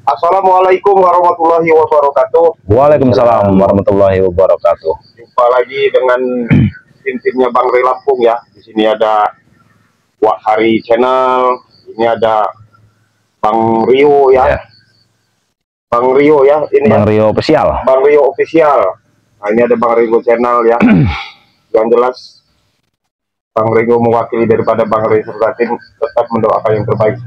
Assalamualaikum warahmatullahi wabarakatuh. Waalaikumsalam warahmatullahi wabarakatuh. Jumpa lagi dengan tim-timnya Bang Ray Lampung ya. Di sini ada Wak Hari Channel, ini ada Bang Rio ya. Bang Rio ya, ini Bang Rio Official. Bang Rio Official. Nah, ini ada Bang Rio Channel ya. Yang jelas Bang Rio mewakili daripada Bang Ray serta tim tetap mendoakan yang terbaik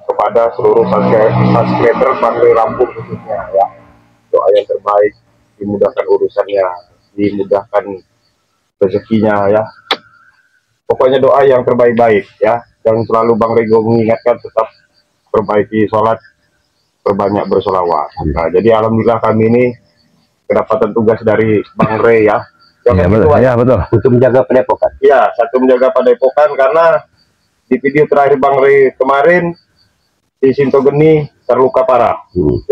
kepada seluruh subscriber Bang Ray Lampung khususnya ya. Doa yang terbaik, dimudahkan urusannya, dimudahkan rezekinya ya. Pokoknya doa yang terbaik-baik ya. Dan selalu Bang Ray mengingatkan tetap perbaiki sholat, perbanyak bersolawat. Nah, jadi alhamdulillah kami ini kedapatan tugas dari Bang Ray ya. Iya betul, ya, betul. Untuk menjaga padepokan. Ya, satu menjaga padepokan karena di video terakhir Bang Ray kemarin di Sinto Geni terluka parah,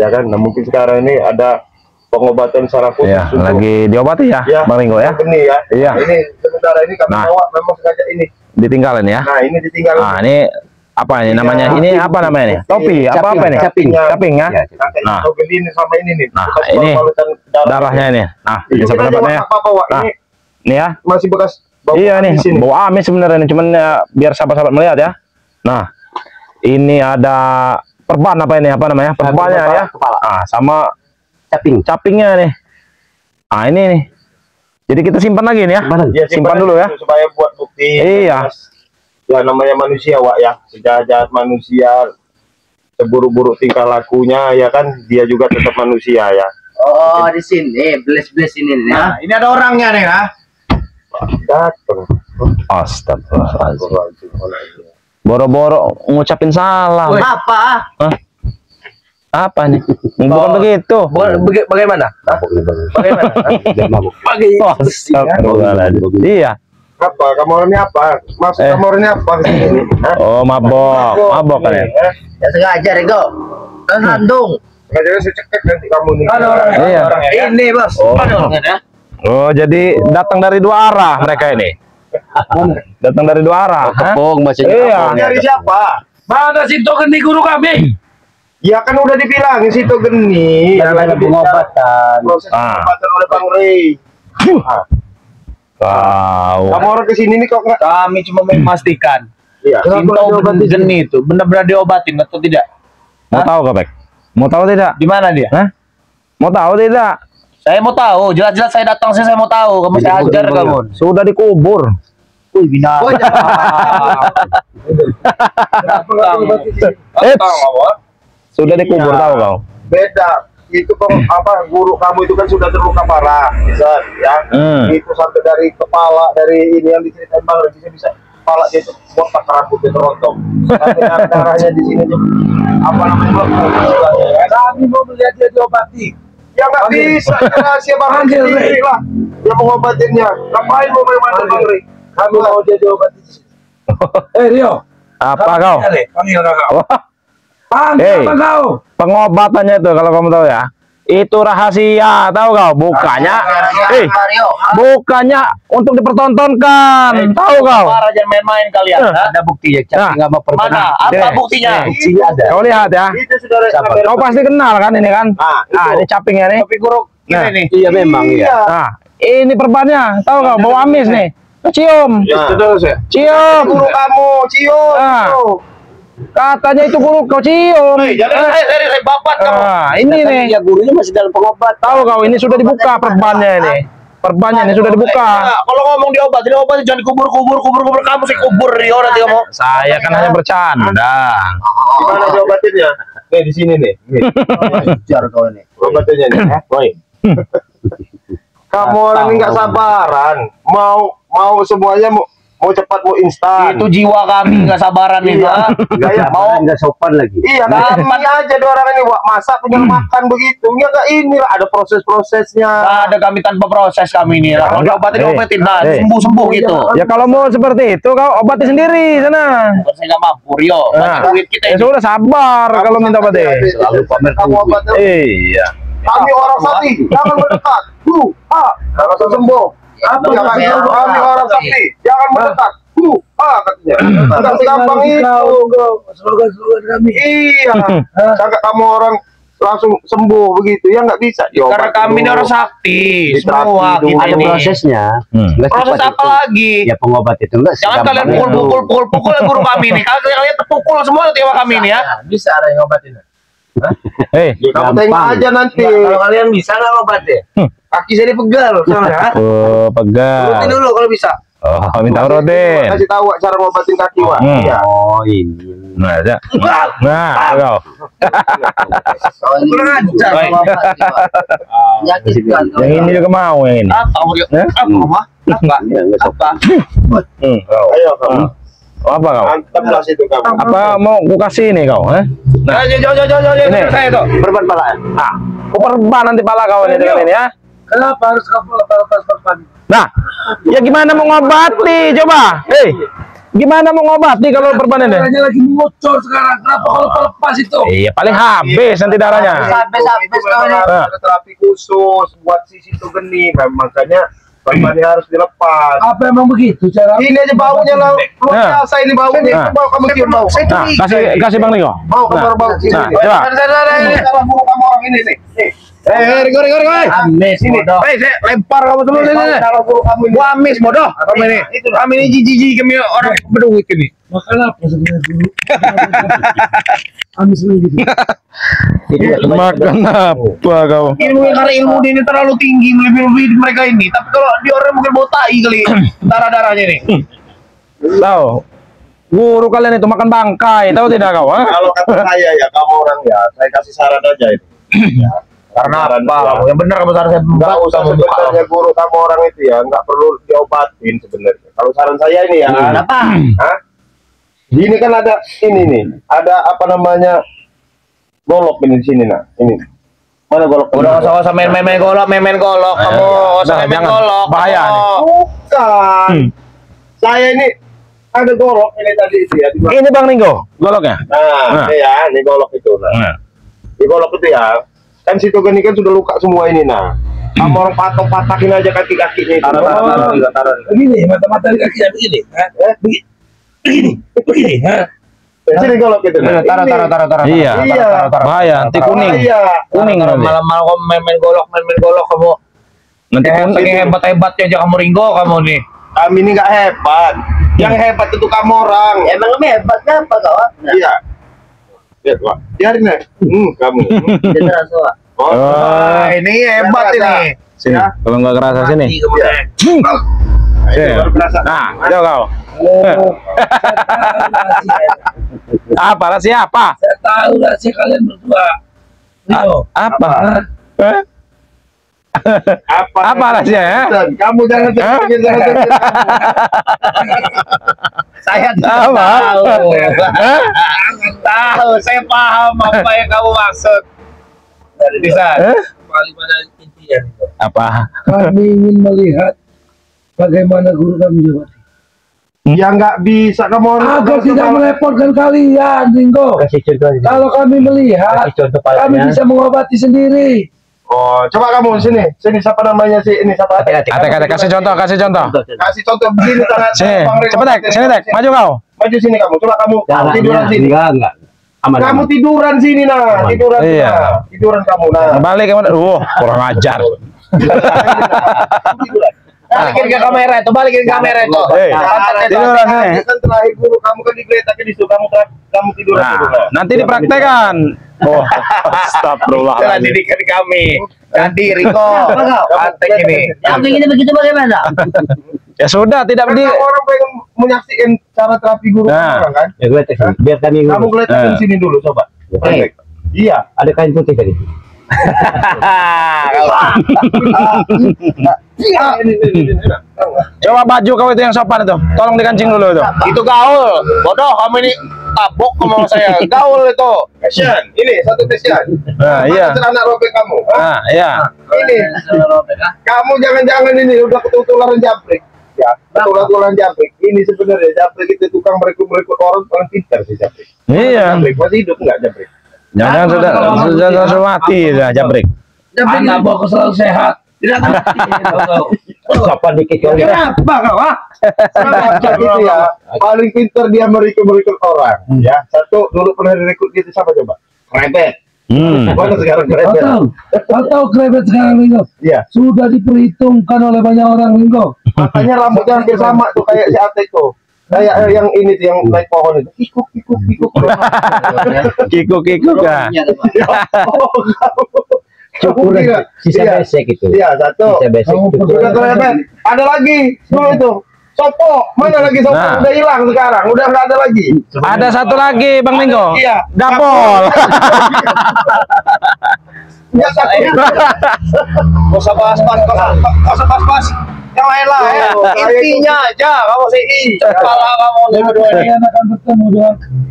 ya kan. Nah mungkin sekarang ini ada pengobatan secara khusus. Ya, lagi diobati ya, Bang Ringo ya. Geni ya. Iya. Nah, ini sementara ini kami bawa memang sengaja ini. Ditinggalin ya. Nah ini ditinggalin. Nah ini apa ini namanya? Ini apa namanya nih? Topi apa ini? Caping ya. Nah ini sama ini nih. Nah ini darahnya ini. Nah ini sahabat-sahabatnya. Nah ini ya. Masih bekas bau. Iya nih, bau amis sebenarnya nih. Cuman ya, biar sahabat-sahabat melihat ya. Nah ini ada perban apa ini? Apa namanya? Perbannya ya. Nah sama capingnya nih. Nah ini nih. Jadi kita simpan lagi nih ya. Ya simpan dulu ya. Supaya buat bukti. Iya. Ya namanya manusia Wak ya, sejahat manusia, seburuk-buruk tingkah lakunya ya kan, dia juga tetap manusia ya. Oh di sini, beles-beles ini nih. Nah ini ada orangnya nih nah. Datang. Astagfirullahaladzim. Boro-boro ngucapin salam. Apa? Hah? Apa nih? Bukan begitu. Bagaimana? Astagfirullahaladzim. Iya. Apa? Kamu ini apa? Mas, kamu ini apa? Oh, mabok kan ya? Ya sengaja Rego. Kandung. Sengaja saya cekek nanti kamu nih. Iya. Ini bos. Oh, jadi datang dari dua arah mereka ini. Datang dari dua arah. Kepung maksudnya. Iya. Dari siapa? Mana Sinto Geni guru kami? Ya kan udah dibilangin Sinto Geni. Yang lagi pengobatan. Proses pengobatan oleh Bang Ray. Wow. Kamu orang kesini nih kok nggak? Kami cuma memastikan. Iya. Sinto Geni itu benar-benar diobatin atau tidak? Mau tahu gak, Bek? Mau tahu tidak? Di mana dia? Hah? Mau tahu tidak? Saya mau tahu. Jelas-jelas saya datang sini saya mau tahu. Kamu saya ajar kamu. Sudah dikubur. Wih bina. Sudah dikubur tahu kau? Beda. Itu apa guru kamu itu kan sudah terluka parah, bisa ya. Itu sampai dari kepala, dari ini yang diceritain Bang Ray bisa kepala dia itu botak, rambutnya terontok. Sampai darahnya di sini tuh apa namanya Kami mau melihat dia diobati. Ya nggak bisa, rahasia Bang Ray sendiri lah yang mengobatinnya. Ngapain mau main-main Bang Ray? Kami mau dia diobati. Rio. Apa kau? Panggil kau. Hey, apa kau? pengobatannya itu kalau kamu tahu ya, itu rahasia, tahu kau? Bukannya, bukannya untuk dipertontonkan, tahu kau? Para jangan main-main kalian. Ada bukti ya, caping nggak mau perban. Mana? Apa buktinya? Buktinya ada. Kau lihat ya, Itu sudah kau pasti kenal kan ini kan? Nah, ini capingnya nih. Tapi guru Nah, ini nih. Iya memang ya. Nah, ini perbannya, tahu kau? Bau amis nih. Cium, cium. Guru kamu, cium. Nah. Katanya itu guru kau cium. Jangan saya babat kamu. Nah, ini nih. Ya gurunya masih dalam pengobat. Tahu kau ini sudah dibuka perbannya ini. Perbannya ini sudah dibuka. Kalau ngomong diobatin jangan kubur kamu sih kubur Rio nanti kamu. Saya kan hanya bercanda. Gimana diobatinnya? Nih di sini nih. Jar kau ini. Obatannya nih. Boy. Kamu orang ini nggak sabaran. Mau semuanya mau cepat mau instan. Itu jiwa kami nggak sabaran nih, Gaya Mau nggak sopan lagi. Iya, gampang aja deh orang ini Wak, masak tinggal makan begitu. Enggak inilah ada proses-prosesnya. Nah, ada kami tanpa proses kami ini. Kalau diobatin nah sembuh gitu. Ya kalau mau seperti itu kau obati sendiri sana. Saya nggak mampu Rio. Nah, Duit kita ya ini. sudah sabar kalau minta obati. Selalu pamer Kamu obatnya. Iya. Kami orang sakti, jangan mendekat. Harus sembuh. Kami orang sakti, jangan mendekat. Katanya. Enggak segampang itu. Slogan-slogan kami. Iya. Sangat kamu orang langsung sembuh begitu ya, nggak bisa. Karena kami ini orang sakti semua Diterapi kita Ada ini. prosesnya. Nggak Proses cepat apa itu. lagi? Ya pengobat itu enggak Jangan kalian pukul guru kami nih. Kalian terpukul semua nanti sama kami nih ya. Bisa ada yang ngobatin. Hei, Kamu tengok aja nanti. Kalau kalian bisa nggak ngobatin? Kaki saya dipegal soalnya. oh pegang. Urutin dulu kalau bisa. Oh, minta Rodin. Kasih tahu Wak, cara ngobatin kaki Wak. Iya. Oh, ini. Nah, ya. Nah, kau. Kalau ini kurang ajar kalau menyakitkan. Yang ini juga mau yang ini. Apa? Apa? Ya, nggak sopan. Ayo kamu. Apa kau? Mantap lah situ kamu. Apa mau ku kasih ini kau? Nah, ini. Saya itu. Perban pala. Ah, ku perban nanti pala kau ini dengan ini ya. Kenapa harus kamu lepas perban? Nah, ya gimana mau ngobati? Coba. Hei, gimana mau ngobati kalau perban ini? Darahnya lagi ngocor sekarang. Kenapa kalau lepas itu? Iya, paling habis nanti darahnya. Habis kau ini. Nah. Ada terapi khusus buat si situ geni, makanya perbannya harus dilepas. Apa emang begitu cara? Ini aja baunya lah, luar Nah. biasa ini baunya. Nah. Coba kamu cium bau. Nah, kasih Bang Niko. Mau kamu bau sini. Nah, coba. Ini salah buruk kamu orang ini nih. Nih. Rigor. Amis Sini. bodoh. Saya lempar kamu dulu nih. Salah buruk kamu ini. Gua amis bodoh. Kami ini. Kami ini jijik kami orang berduit ini. Makan apa sebenarnya dulu? Amis lagi gitu. Makan apa kau? Karena ilmu ini terlalu tinggi lebih mereka ini. Tapi kalau di orang mungkin bau tai kali darah-darahnya ini. Tahu? Guru kalian itu makan bangkai, tahu tidak kau? Ha? Kalau kata saya ya kamu orang ya, saya kasih saran aja itu. Ya. Karena Saran apa? gua. Yang benar kamu saran saya. Nggak usah sebenarnya guru kamu orang itu ya, nggak perlu diobatin sebenarnya. Kalau saran saya ini ya, Kenapa? Hah? Ini kan ada ini nih, ada apa namanya golok ini di sini nah, ini. Mana golok? Udah usah main-main golok, main-main golok. Kamu usah Nah, main jangan. golok. Bahaya kamu. nih. Bukan. Saya ini ada golok ini tadi itu ya. Di belakang. Ini Bang Niko, goloknya. Nah, ini ya, ini golok itu. Nah, di golok itu ya. Kan situ geni kan sudah luka semua ini nah. Kamu orang patakin aja kaki-kakinya itu. Taruh. Begini, mata-mata di kakinya begini. Begini. Sini golok itu. Nah. Taruh. Iya, Iya. bahaya, nanti kuning. Iya. Kuning nanti. Malam-malam kamu main-main golok kamu. Nanti Kayak kuning. hebat-hebatnya aja kamu Ringo kamu nih. Kami ini nggak hebat. Yang hebat itu kamu orang. Emang kami hebat apa kau? Iya. Lihat, Pak. Biarin ya. Kamu. Beneran soal. Oh. Oh, Ini hebat ini. sini. Kalau nggak kerasa sini. Itu baru kerasa. Nah, ayo kau. Apa rahasia apa? Saya tahu rahasia kalian berdua. Ayo. Apa? Eh? Apa rahasia ya? Kamu jangan terpikir Saya Apa? tahu. Hah? Tahu, saya paham apa yang kamu maksud. Bisa. Eh? Kembali pada intinya. Apa? Kami ingin melihat bagaimana guru kami jawab. Ya nggak bisa kamu orang. Agar tidak merepotkan kalian, Ringo. Kasih contoh aja. Kalau kami melihat, Kasih contoh kami palanya. bisa mengobati sendiri. Oh, coba kamu sini siapa namanya sih ini siapa? Kata kasih contoh. Kasih contoh begini tangan. Sini, cepet Tek, sini Tek, maju kau. Maju sini kamu. Coba kamu tiduran sini. Enggak. Aman. Kamu tiduran sini nah, tiduran sini, Iya. nah. Tiduran kamu nah. Balik kamu. Kurang ajar. Balikin ke kamera itu, balikin ke kamera itu. Eh, tiduran sini. Kan terakhir guru kamu kan digeletak di situ kamu tiduran Nah, situ. Nah. nanti dipraktekan. Oh, astagfirullah. Itulah didikan kami. Nanti Riko, antek ini. Yang begini begitu bagaimana? Ya sudah, tidak Kan di. kamu orang pengen menyaksikan cara terapi guru Nah. orang kan? Ya gue tes. Biar kami Kamu geletakin Nah. sini dulu coba. Eh. Iya. ada kain putih tadi. Ini. Coba baju kau itu yang sopan itu. Tolong dikancing dulu itu. Itu gaul. Bodoh, kamu ini tabok sama saya. Gaul itu. Kasihan. Ini satu kasihan. Nah, iya. Celana robek kamu. Nah, iya. Ini. Kamu jangan-jangan ini udah ketularan jambrik. Ya, ketularan jambrik. Ini sebenarnya jambrik itu tukang merekrut orang paling pintar sih jambrik. Iya. Jambrik masih hidup enggak jambrik? Jangan sudah mati dah jabrik. Anak bawa selalu sehat. Tidak ngerti. Siapa dikit kali? Kenapa kau? Jadi itu ya, paling pintar dia merekrut orang. Ya, satu dulu pernah direkrut gitu siapa coba? Krebet. Mana sekarang krebet? Atau krebet sekarang Ringo? Iya. Sudah diperhitungkan oleh banyak orang Ringo. Makanya rambutnya hampir sama tuh kayak si Ateko. Kayak yang ini tuh yang naik pohon itu. Kikuk. Kikuk kan. Cukur sisa besek itu. Iya, satu. Sisa besek itu. Sudah krebet. Ada lagi dulu itu. Sopo, mana lagi Sopo? Nah. Udah hilang sekarang, udah nggak ada lagi. Ada satu lagi Bang Linggo. Iya. Dapol. Ya, satu. Gak usah bahas-bahas. Yang lain lah ya. Intinya aja kamu sih kepala kamu nih berdua ini. Kalian akan bertemu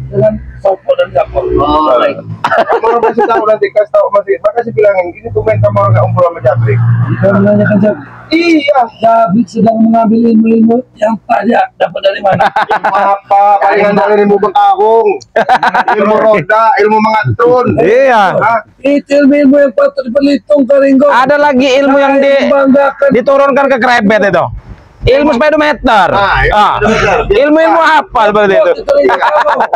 dengan Sopo dan Dapol. Oh, baik. Kamu masih tahu nanti kasih tahu makasih bilangin ini tumen kamu nggak umpul sama Jabrik. Kita menanyakan Jabrik. Iya. Jabrik sedang mengambil ilmu-ilmu yang tak dia dapat dari mana? Ilmu apa? Palingan dari ilmu bekahung, ilmu roda, ilmu mengatur. Iya. Hah? Itu ilmu yang patut diperhitungkan Ringo. Ada lagi ilmu yang Dibanggakan. diturunkan ke krebet itu. Ilmu speedometer. Ilmu apa seperti itu?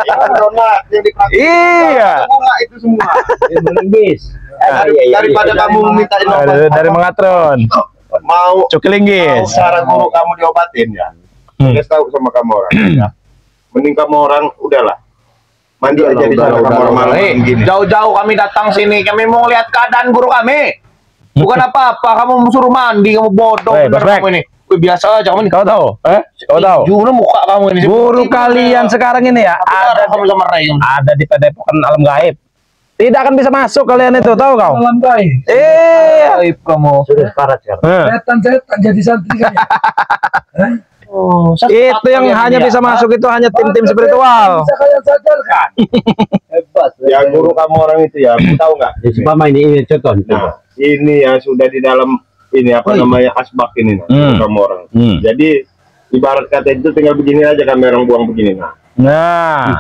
Yang donat, yang dipraktik. Iya. Semua itu semua. Ilmu linggis. Daripada kamu minta Dari mengatron. mau Cukilinggis. cara guru kamu diobatin ya. Dia tahu sama kamu orang. Ya. Mending kamu orang udahlah. Mandi aja di sana kamu orang malam gini. Jauh-jauh kami datang sini, kami mau lihat keadaan guru kami. Bukan apa-apa, kamu suruh mandi, kamu bodoh Weh, bener Bos Bek. kamu ini. Wih, biasa aja kamu ini. Kau tahu? Kau tahu? Jujur muka kamu ini. Guru kalian sekarang ini ya ada kamu sama Ray. ada di Padepokan Alam Gaib. Tidak akan bisa masuk kalian itu, tahu kau? Dalam gaib. Iya. Kamu. Sudah sekarat sekarang. Setan jadi santri kan ya? Oh, Itu yang hanya bisa masuk itu hanya tim-tim spiritual. Bisa kalian sadarkan. Hebat. Ya guru kamu orang itu ya, kamu tahu nggak? Jadi Sempama ini contoh. Nah, ini ya sudah di dalam ini apa namanya asbak ini guru kamu orang. Jadi ibarat kata itu tinggal begini aja kami orang buang begini. Nah,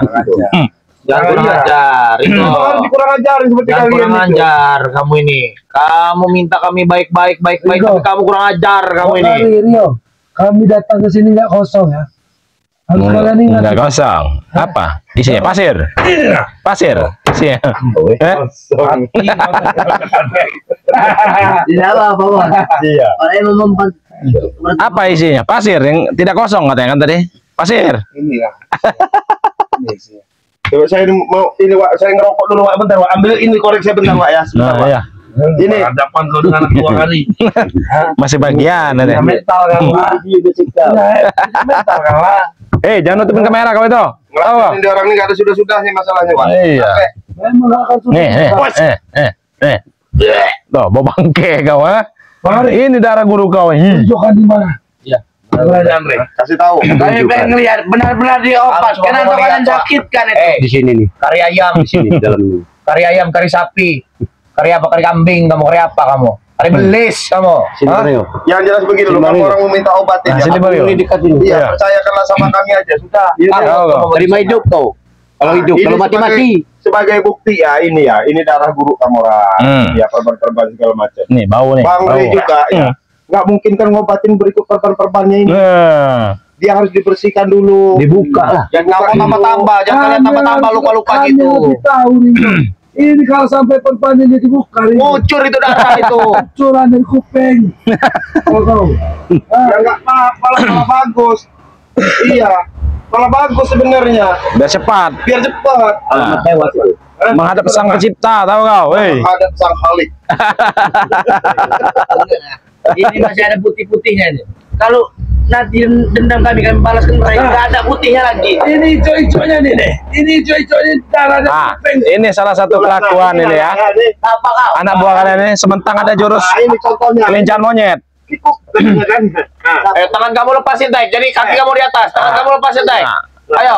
Jangan kurang ajar. Itu harus dikurang ajarin seperti jangan kalian kurang itu. ajar kamu ini. Kamu minta kami baik-baik, Ringo. tapi kamu kurang ajar kamu ini. Rio, kami datang ke sini nggak kosong ya. Harus kalian ingat. enggak kosong. Apa? Isinya pasir. Pasir. Isinya. Tidak apa-apa. Iya. Orang yang mempan. Apa isinya? Pasir yang tidak kosong katanya kan tadi. Pasir. Ini ya. Ini sih. Coba saya mau ini Wak, saya ngerokok dulu Wak, bentar Wak. Ambil ini korek saya bentar Wak ya. Sebentar, Nah, Wak. ya. Ini Hadapan kau dengan anak 2 hari. Masih bagian ada. Mental kan lah. Mental kan lah. Jangan nutupin kamera kau itu. Tahu kau? ngerasain dia orang ini nggak ada sudah nih masalahnya Wak. Iya. Capek. Memang akan Nih. Tuh, bawa bangke kau, ha? Ini darah guru kau ini. tunjukkan di mana. Kasih tahu. Kami pengen lihat benar-benar diobat. Kenapa kalian sakitkan itu? Di sini nih. Kari ayam di sini. Dalam ini. Kari ayam, kari sapi. Kari apa? Kari kambing. Kamu kari apa kamu? Kari belis kamu. Sini Hah? Mario. Yang jelas begini loh, kamu orang mau minta obatin Nah, ya. sini, Mario. Ini dekat ini. Iya, Iya. percayakanlah sama kami aja sudah. Tahu kau. Terima hidup kau. Kalau hidup, Ini kalau mati-mati. sebagai bukti ya, ini darah guru kamu orang. Ya, perban-perban segala macam. Nih, bau nih. Bang Ray Bau. juga ya. Nggak mungkin kan ngobatin berikut perban-perbannya ini. Nah. Dia harus dibersihkan dulu. Dibuka lah. Jangan kamu tambah-tambah. Jangan kalian tambah-tambah luka-luka Kami gitu. lebih tahu Ringo. Ini kalau sampai perpanjang jadi buka Ringo. Ngucur itu darah itu. Curan dari kuping. Kau. Ya nggak apa-apa lah, malah bagus. Iya, malah bagus sebenarnya. Biar cepat. Biar cepat. Alamat tewas itu. Menghadap sang pencipta, tahu kau? Weh. Ada sang Khalik. Ini masih ada putih-putihnya ini. Kalau nanti dendam kami balaskan mereka, nggak ada putihnya lagi. Ini hijau-hijaunya nih. Ini hijau-hijaunya darah dari Ah, kuping. ini salah satu kelakuan ini ya. Apa kau? Anak buah kalian ini sementang ada jurus Nah, ini contohnya. kelincahan monyet. Kikuk, kan? Nah, Tangan kamu lepasin, Tek. Jadi kaki kamu di atas. Tangan kamu lepasin, Tek. Ayo.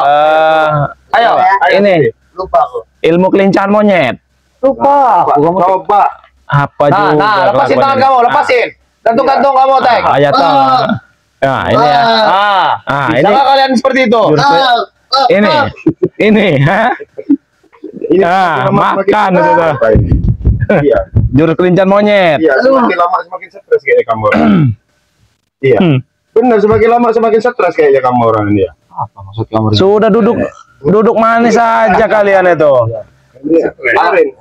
Ayo. Ini Lupa aku. ilmu kelincahan monyet. coba. Apa juga? Lepasin tangan kamu, lepasin. Gantung-gantung kamu, Tek. Ayat Nah, ini ya. Ini Bisa nggak kalian seperti itu? jurus ini, ha? Ini Ah, makan itu tuh. Iya. jurus kelincan monyet. Iya, semakin lama semakin stres kayaknya kamu orang. Iya. Benar, semakin lama semakin stres kayaknya kamu orang ini ya. Apa maksud kamu? Sudah duduk manis saja kalian itu.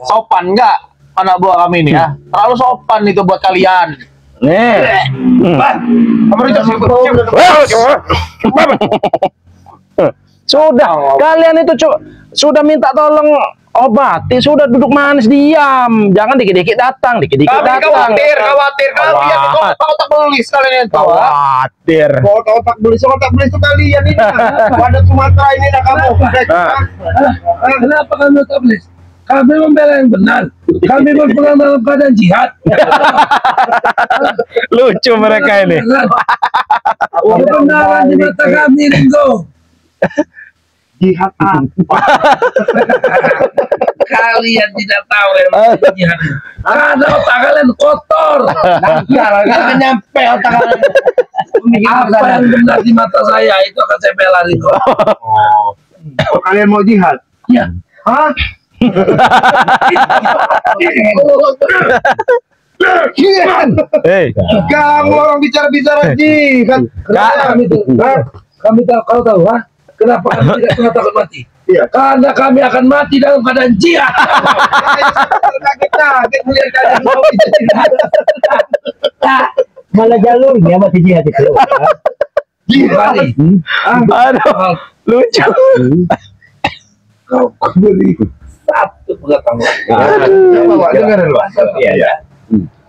Sopan nggak anak buah kami ini ya? Terlalu sopan itu buat kalian. Nih. Sudah, kalian itu sudah minta tolong obati, sudah duduk manis diam. Jangan dikit-dikit datang, dikit-dikit Kami datang. khawatir kalian itu otak belis kalian itu. Khawatir. Otak belis itu kalian ini. Pada Sumatera ini dah kamu. Kenapa kami tak boleh? Kami membela yang benar. Kami berperang dalam keadaan jihad. Lucu mereka ini. Kebenaran di mata kami, Ringo. Jihad apa? Kalian tidak tahu yang namanya jihad. Karena otak kalian kotor. Jangan nyampe otak kalian. Apa yang benar di mata saya itu akan saya bela, Ringo. Oh, kalian mau jihad? Ya. Hah? Hei, Kamu orang bicara-bicara jihad. Kami tahu, kau tahu, ha? Kenapa kami tidak pernah takut mati? Iya. Karena kami akan mati dalam keadaan jihad. Kaget melihat kalian mau jihad. Malah jalurnya masih jihad itu. Jihad. aduh, lucu. Kau beri satu pengetahuan. Dengar lu. Iya, ya.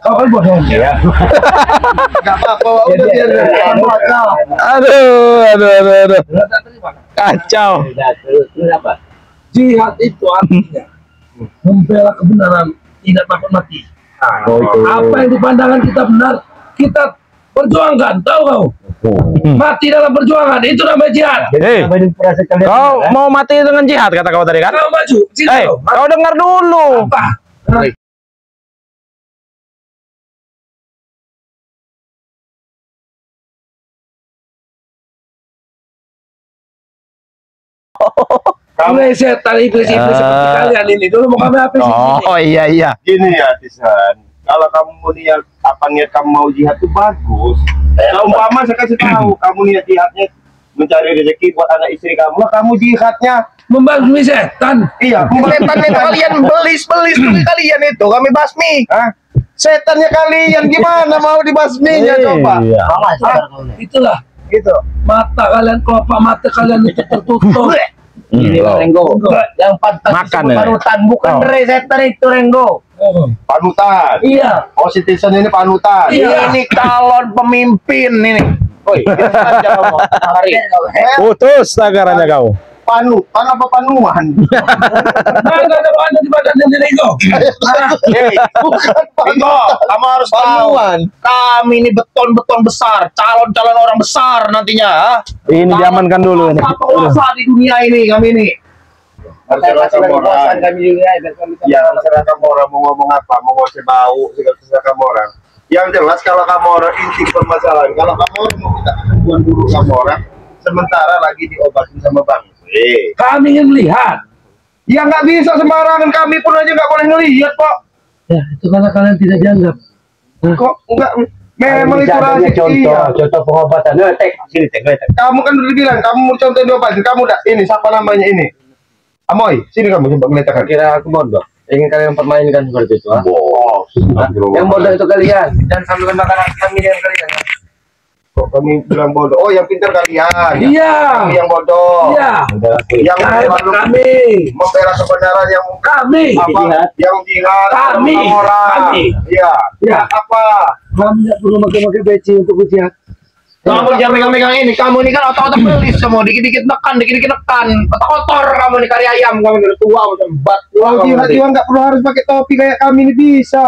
Kau kan bodoh ya. Enggak apa-apa, udah biar. Aduh. Kacau. Kenapa? Jihad itu artinya membela kebenaran, tidak takut mati. Apa yang dipandangkan kita benar, kita perjuangkan. Tahu kau? Mati dalam perjuangan itu namanya jihad. Hei, kau mau mati dengan jihad kata kau tadi kan? Kau maju, sini Hei, kau dengar dulu. apa? Mulai setan iblis seperti kalian ini dulu mau kami apa sih? Oh iya. Gini ya, Tisan. Kalau kamu niat kamu mau jihad itu bagus. Kalau umpama saya kasih tahu, kamu niat jihadnya mencari rezeki buat anak istri kamu, kamu jihadnya Membasmi setan. iya, Setan itu kalian belis kalian itu kami basmi. setannya kalian gimana mau dibasminya coba? Iya. Itulah Gitu. mata kalian, kelopak mata kalian itu tertutup. Ini Renggo. Yang pantas Makan, disebut ya? panutan bukan Oh. setan itu Renggo. Panutan. Iya. Oh, si Tisan ini panutan. Iya. Ini calon pemimpin ini. Woi, Hari. Putus tagarannya kau. panutan apa panuan? Mana ada mana di badan yang Ringo? Bukan Ringo, kamu harus tahu. Kami ini beton-beton besar, calon-calon orang besar nantinya. Ini diamankan dulu ini. Penguasa di dunia ini kami ini. Terserah kamu orang. Kami juga dan kami Ya, terserah kamu orang mau ngomong apa, mau ngosip bau, terserah kamu orang. Yang jelas kalau kamu orang inti permasalahan, kalau kamu orang mau minta kesembuhan dulu kamu orang, sementara lagi diobatin sama Bang. Kami ingin melihat. Ya nggak bisa sembarangan, kami pun aja nggak boleh ngelihat kok. Ya, itu karena kalian tidak dianggap. Kok nggak? Memang itu rahasia. Iya. contoh pengobatan. Sini tek. Kamu kan udah bilang, kamu mau contoh diobatin, kamu udah ini siapa namanya ini? Amoy, sini kamu coba ngeliatkan. Kira aku bodoh. Ingin kalian permainkan seperti itu. Yang bodoh Yang itu kalian dan sambil makanan kami dengan kalian. kok kami bilang bodoh? Oh, yang pintar kalian. Iya. Kami yang bodoh. Iya. Yang Hebat kami. membela kebenaran yang Kami. apa? Yang jihad. Kami. Orang. Kami. Iya. Ya. Apa? Kami tidak perlu pakai peci untuk ujian. Kamu jangan megang-megang ini. Kamu ini kan otak-otak belis semua. Dikit-dikit nekan. Otak kotor kamu ini kari ayam. Kamu udah tua, udah bat. Kalau jihad juga nggak perlu harus pakai topi kayak kami ini bisa.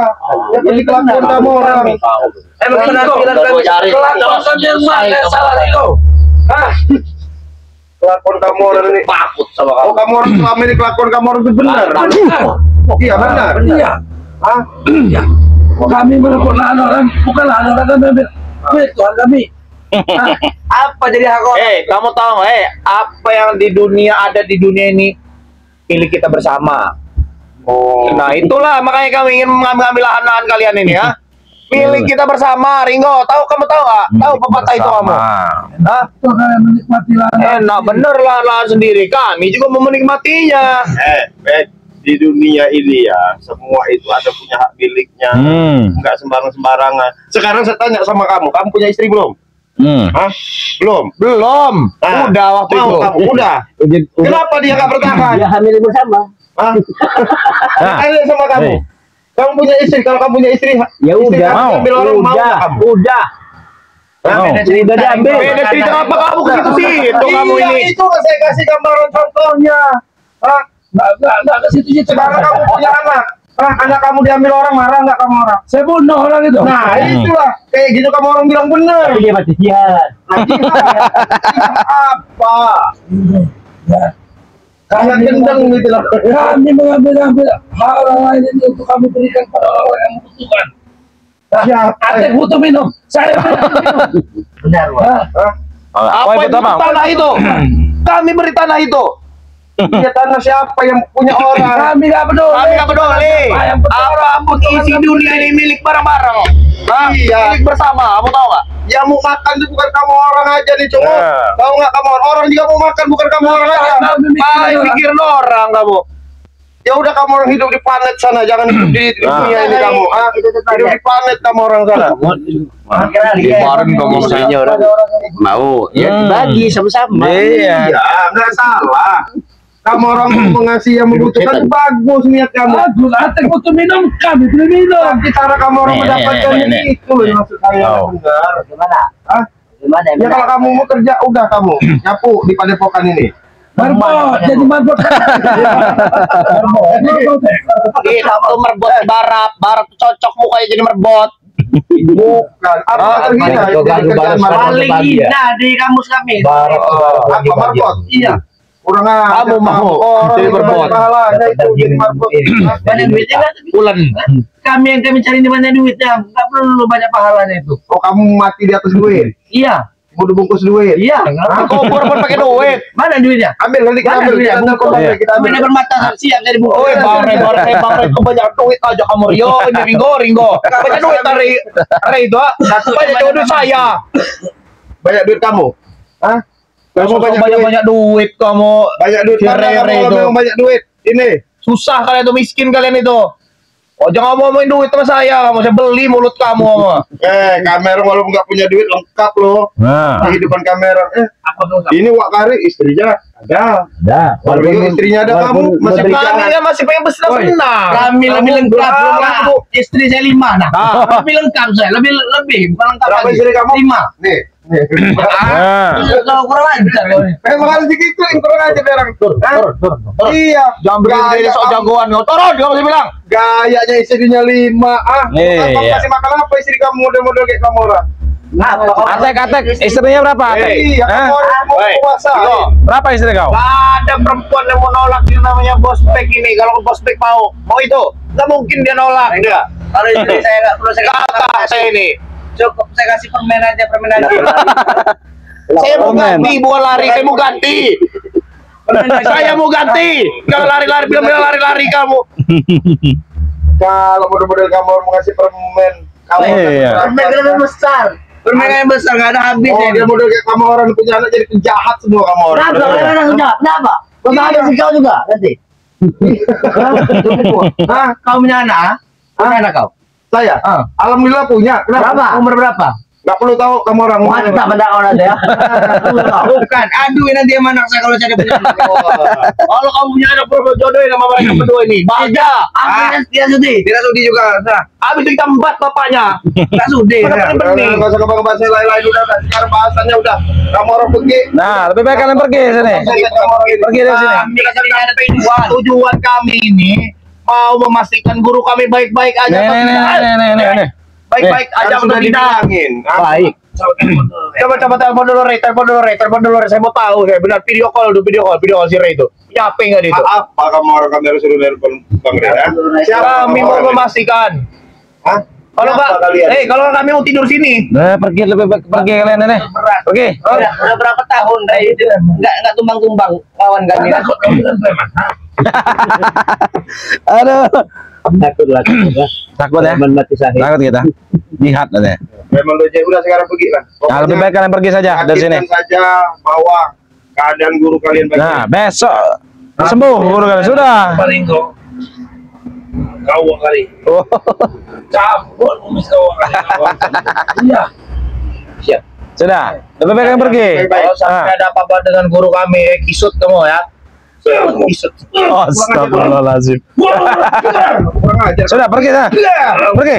Yang penting kelakuan kamu orang. Emang penampilan kami kelakuan kami yang mana yang salah Ringo? Hah? Kelakuan kamu orang ini. Takut sama Oh, kamu. kamu orang selama ini kelakuan kamu orang itu benar. Benar. Iya benar. Iya. Hah? Iya. Kami meliput lahan orang, bukan lahan orang kami ambil. Wih, Tuhan kami. Apa jadi hak orang? Kamu tahu nggak? Apa yang di dunia ada di dunia ini milik kita bersama. Oh. Nah itulah makanya kami ingin mengambil lahan-lahan kalian ini ya. Milik kita bersama, Ringo. Kamu tahu nggak? Tahu pepatah itu kamu? Hah? Itu kalian menikmati lahan. Enak bener lahan sendiri. Kami juga mau menikmatinya. Di dunia ini ya, semua itu ada punya hak miliknya. Enggak sembarangan. Sekarang saya tanya sama kamu punya istri belum? Hah? Belum. Nah, Udah waktu itu. kamu udah. Kenapa dia nggak bertahan? Ya hamil bersama. Hah? Tanya sama kamu. Kamu punya istri, kalau kamu punya istri, Ya istri udah. kamu ambil orang mau nggak kamu? Udah. Udah diambil. Beda cerita apa kamu ke situ sih? Itu kamu Iya, ini. itu kan saya kasih gambaran contohnya. Hah? Nggak ke situ. Sekarang kamu punya anak. Anak kamu diambil orang, marah nggak kamu orang? Saya bunuh orang itu. Nah, itulah. Kayak gitu kamu orang bilang bener. Dia mati sial. Apa? Ya. Sangat gendeng gitu loh. Kami mengambil hal orang lain ini untuk kami berikan pada orang yang membutuhkan. Atek butuh minum. Saya butuh minum. Benar, Wak. Apa itu tanah itu? Kami beri tanah itu. Dia tanah siapa yang punya orang? Kami nggak peduli. Kami nggak peduli. Apapun isi dunia ini milik bareng-bareng. Iya. Milik bersama. Kamu tahu nggak? Yang mau makan itu bukan kamu orang aja nih, cowok. Tahu nggak kamu orang juga mau makan, bukan kamu orang aja. Mikirin orang kamu. Ya udah kamu orang hidup di planet sana, jangan hidup di dunia ini kamu. Hidup di planet kamu orang sana. Bareng kamu istrinya orang. Mau. Ya dibagi sama-sama. Iya, nggak salah. Kamu orang mau mengasihi yang membutuhkan itu bagus niat kamu. Bagus. Atek butuh minum. Kami beri minum. Tapi cara kamu orang mendapatkan itu loh yang maksud saya. Benar. Gimana? Hah? Gimana? Ya kalau kamu mau kerja, udah kamu nyapu di padepokan ini. Marbot. Jadi marbot. Itu merbot barat cocok mukanya jadi merbot. Bukan. Apa terhina? Paling hina di kamus kami. Apa marbot? Iya. Kurang aja. Kamu mau jadi merbot. Pahalanya itu jadi marbot. Banyak duitnya nggak? Bulan. Kami yang cari di mana duitnya. Nggak perlu banyak pahalanya itu. Oh, kamu mati di atas duit. Iya. Udah bungkus duit. Iya. Kubur pun pakai duit. Mana duitnya? Ambil nanti kita ambil. Kita ambil kembali, kita ambil. Mana bermata siap dari buku. Oh, bang Re, banyak duit aja kamu Rio, ini Ringo. Banyak duit dari itu, banyak duit saya. Banyak duit kamu. Hah? Kamu Banyak duit kamu. Banyak duit. Si Mana Rere kamu itu. memang banyak duit? Ini. Susah kalian itu, miskin kalian itu. Oh, jangan ngomongin duit sama saya beli mulut kamu. Kamera walaupun nggak punya duit lengkap loh. Nah, Kehidupan kamera. Ini Wakari istrinya ada. Wario istrinya ada, kamu masih Kami kan masih pengen bersenang-senang. Kami lebih lengkap. berapa? Istri saya 5 nah. Lebih lengkap saya. Lebih bukan lengkap Berapa lagi. istri kamu? 5. Nih. Kalau kurang ajar. Makanya digituin kurang aja orang. Iya. Jangan berdiri sok jagoan. Turun, kamu sih bilang. Gayanya istrinya 5. Kamu Iya. kasih makan apa istri kamu model-model kayak kamu orang? Atek, istrinya berapa? Atek? Iya, kamu orang mau puasa. Berapa istri kau? Gak ada perempuan yang mau nolak yang namanya bos spek ini. Kalau bos spek mau itu, nggak mungkin dia nolak. Enggak. Kalau istri saya nggak perlu saya Kata saya ini. cukup saya kasih permen aja. Saya mau ganti, bukan lari. Saya mau ganti. Saya mau ganti. Kalau lari-lari, bilang lari-lari kamu. Kalau model-model kamu mau ngasih permen, kamu Iya. Permen yang besar. Permen yang besar nggak ada habisnya. dia model kayak kamu orang punya anak jadi penjahat semua kamu orang. Kenapa? Bapak ada si kau juga nanti. Kau punya anak? Punya anak kau? Saya? Alhamdulillah punya. Berapa? Umur berapa? Nggak perlu tahu kamu orang. Mantap pada kau nanti ya. Bukan, aduin nanti sama anak saya kalau saya punya anak. Kalau kamu punya anak jodohin sama mereka berdua ini. Baja. Tidak sudi. Tidak sudi juga. Nah, Habis ditambat bapaknya. Tidak sudi. nggak usah ngebahas yang lain-lain udah. Sekarang bahasannya udah. Kamu orang pergi. Nah, lebih baik kalian pergi sini. Kamu orang ini. Pergi dari sini. Kami ada tujuan kami ini mau memastikan guru kami baik-baik aja. Nih. Baik-baik aja Kan sudah untuk kita. dibilangin. Baik. Coba telepon dulu Ray. Saya mau tahu saya benar video call si Ray itu. Punya HP nggak dia itu? Apa kamu orang kamera suruh nelpon Bang Ray? Siapa kami mau memastikan? Hah? Kalau Kenapa nggak, kalian? kalau kami mau tidur sini. Nah, pergi lebih baik pergi kalian ini. Pergi. Udah berapa tahun Ray itu nggak tumbang-tumbang kawan kami. Takut kau dengan preman. Aduh, Takut lah. takut ya? Mati sahih. Takut kita. Jihad ya. Memang udah sekarang pergi kan. Nah, lebih baik kalian pergi saja dari sini. Yakinkan saja bahwa keadaan guru kalian baik. Nah, besok sembuh guru kalian sudah. Maringgo. Kau kali. Oh, Cabut kumis kau kali. Iya. Siap. sudah. Lebih baik kalian pergi. Kalau sampai ada apa-apa dengan guru kami, kisut kamu ya. Kisut. Astagfirullahaladzim. Kurang ajar. Sudah pergi sana. Pergi.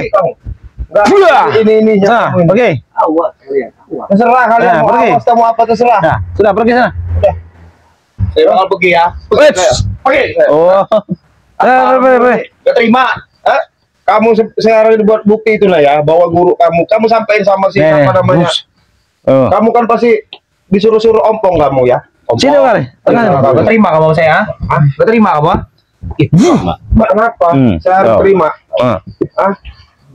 Enggak. Ini Nah, pergi. Awas kalian. Awas. Terserah kalian Nah, mau pergi. apa, mau apa terserah. Nah, sudah pergi sana. Saya bakal pergi ya. Oke. Oh. Pergi. Gak terima. Kamu sekarang buat bukti itulah ya bahwa guru kamu sampaikan sama si apa namanya. Oh. Kamu kan pasti disuruh-suruh ompong kamu ya. Ompong. Sini kali. Tengah. Gak terima kamu saya. Gak terima kamu. Mbak, kenapa? Saya harus Oh. terima. Ah.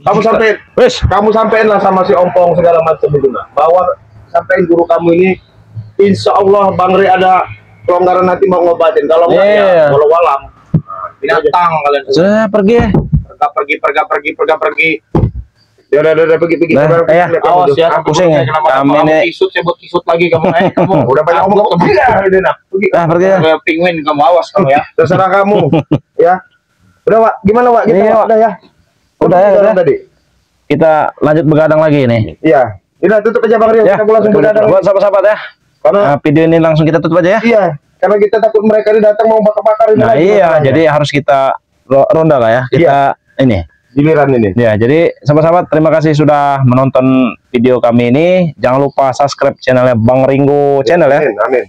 Kamu sampein lah sama si ompong segala macam itu nah. Bahwa sampein guru kamu ini insya Allah Bang Ri ada kelonggaran nanti mau ngobatin. Kalau enggak ya walau alam. Binatang kalian. Sudah pergi. Pergi. Ya udah pergi. Nah, ya. Awas ya. Pusing ya. Kami ini. Kisut, saya buat kisut lagi kamu. Kamu Udah banyak ngomong kamu. Udah nah. Pergi. Nah, pergi ya. kayak penguin kamu, awas kamu ya. Terserah kamu. Ya. Udah, Wak. Gimana, Wak? Kita Iya, Wak. udah ya. Udah ya, udah. Tadi. Kita lanjut begadang lagi nih. Iya. Udah tutup aja Bang Rio. Ya, Kita langsung begadang. buat sahabat-sahabat ya. Karena Video ini langsung kita tutup aja ya. iya, karena kita takut mereka ini datang mau bakar-bakar ini Nah, lagi. iya, masalahnya. jadi harus kita ronda lah ya. Kita ini. giliran ini. Ya, jadi sahabat-sahabat terima kasih sudah menonton video kami ini. Jangan lupa subscribe channelnya Bang Ringo channel ya. Amin.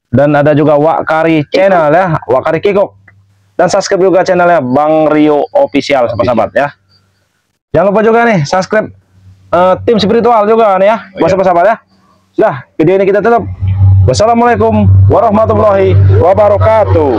Dan ada juga Wak Kari channel ya, Wak Kari Kikok. Dan subscribe juga channelnya Bang Rio Official sahabat-sahabat ya. Jangan lupa juga nih subscribe tim spiritual juga nih ya, buat sahabat-sahabat ya. Sudah, video ini kita tutup. Wassalamualaikum warahmatullahi wabarakatuh.